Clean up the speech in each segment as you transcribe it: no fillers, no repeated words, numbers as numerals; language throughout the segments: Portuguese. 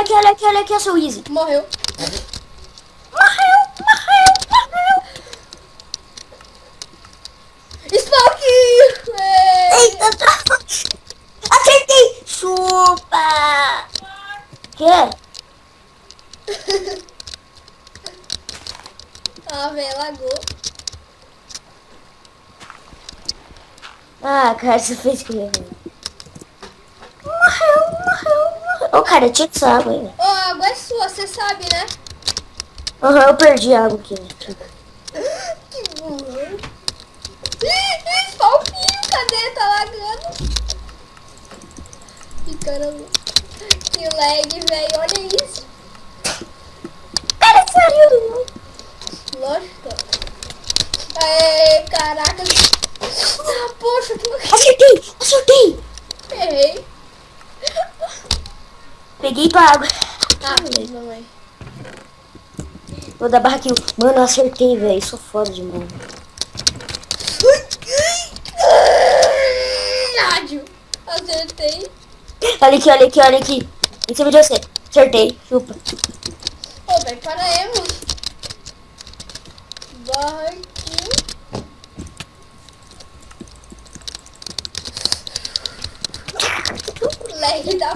olha aqui, é o seu Easy. Morreu. Morreu. Smoke! Eita, acertei. Chupa. Que? Ah, velho, lagou. Ah, cara, você fez que morreu. Ô, cara, tinha que ser água aí. Ô, a água é sua, você sabe, né? Aham, eu perdi a água aqui. Que burro. Ih, Falquinho, cadê? Tá lagando. Ih, caramba. Que lag, velho. Olha isso. Cara, sério. Lógico. Aê, caraca. Ah, poxa, que lag. Acertei. Errei. Peguei pra água. Ah, mamãe. Vou dar barra aqui. Mano, eu acertei, velho. Sou foda demais. Nádio. Acertei. Olha aqui. Em cima de você. Acertei. Chupa. Ô, velho, para aí, mano. Barquinho. Lag da...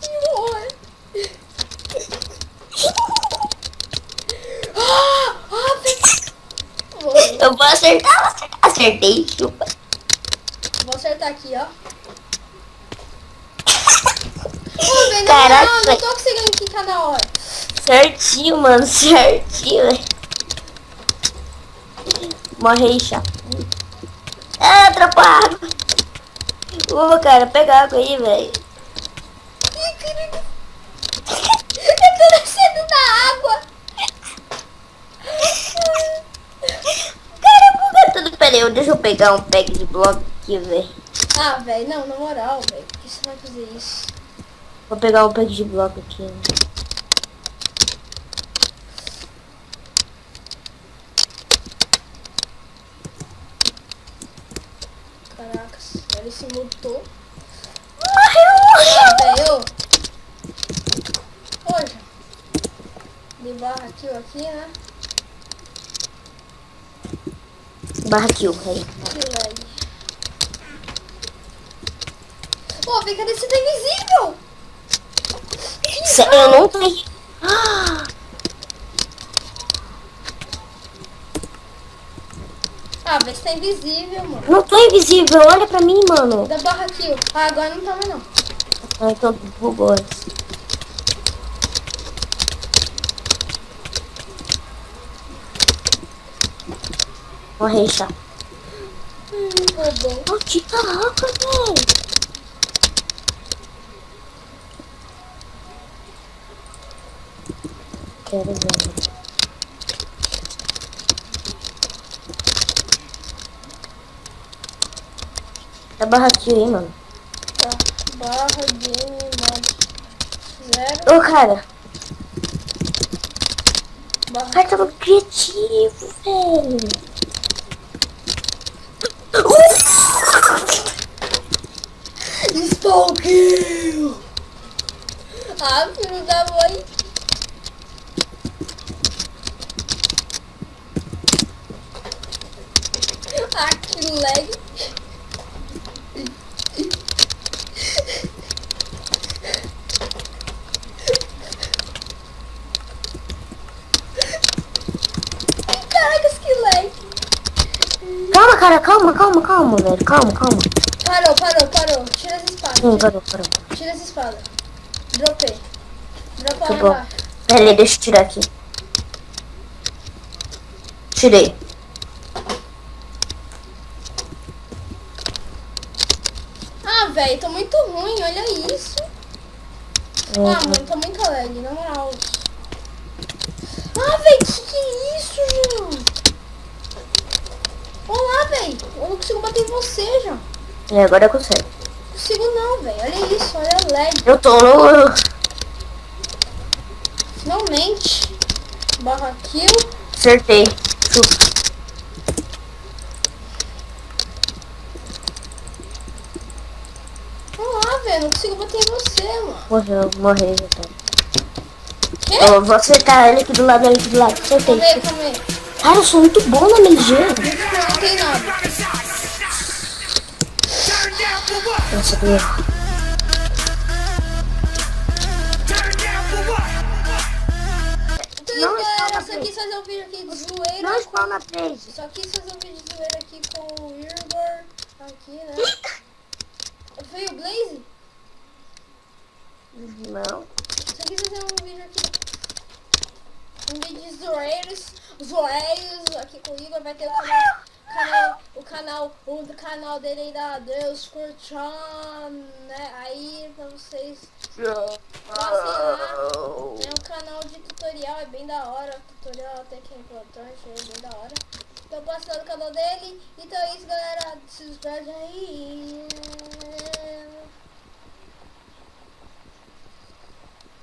Que horror. velho. Eu vou acertar. Acertei. Chupa. Vou acertar aqui, ó. Ô, velho, Caraca, não tô conseguindo quicar na hora. Certinho, mano. Certinho, velho. Morre aí, chato. Ah, atrapalhado. Ô, cara, pega água aí, velho. Eu tô descendo na água. Caramba, tudo. Pera aí, deixa eu pegar um pack de bloco aqui, velho. Ah, velho, não, na moral, velho. Por que você vai fazer isso? Vou pegar um pack de bloco aqui, né? Caracas, ele se mutou. Morreu. Ah, velho. Hoje. De barra aqui, né? Barra kill, velho. Que lag. Ô, vem, cadê você tá invisível? Eu não tô... Ah, Ah, vê se tá invisível, mano. não tô invisível, olha pra mim, mano. Da barra kill. Ah, agora não tá mais, não. Ah, então bugou. Morri, chato. Roubou. Oh, que caraca, velho. Quero ver. Tá barra kill aí, mano. Tá. Barra game mod 0. Ô, cara. Barra Cara, tá muito criativo, velho. Spawn kill! Ah, filho da mãe. Ah, que lag. Caracas, que lag. Calma, cara, calma, velho. Calma. Parou. Tira essa espada. Parou. Tira essa espada. Dropei. Dropa Tá lá bom. embaixo. Pera aí, deixa eu tirar aqui. Tirei. Ah, velho, tô muito ruim, olha isso. Ah, mano, tô muito lag, na moral. Ah, velho, que é isso, João? Olá, velho. Eu não consigo bater em você, João. É, agora eu consigo. Não consigo não, velho. Olha isso, olha a lag. Eu tô no... Finalmente. Barra kill. Acertei. Chupa. Olá, velho, não consigo bater em você, mano. Morreu, então. Quê? Eu vou acertar ele aqui do lado, Acertei. Calma aí. Cara, eu sou muito bom na MG. Não tem nada. Nossa, doeu. Então, Não galera, spawna só quis fazer um vídeo aqui de zoeira. Não spawna 3. Só quis fazer um vídeo de zoeira aqui com o Irgor. Aqui, né? Foi o Blaze? Não. Só quis fazer um vídeo aqui. Um vídeo de zoeiros aqui com o Igor. Vai ter o canal dele aí da Deus Curtron, né? Aí pra vocês passem lá. É um canal de tutorial, é bem da hora. Tutorial até que é importante, é bem da hora. Então passe lá no canal dele. Então é isso, galera. Se inscreve aí.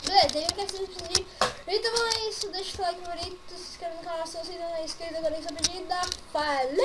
Beleza, eu quero se despedir. Então é isso, deixa o like favorito, se inscreve no canal se você ainda não é inscrito, agora é sua pedida. Falou!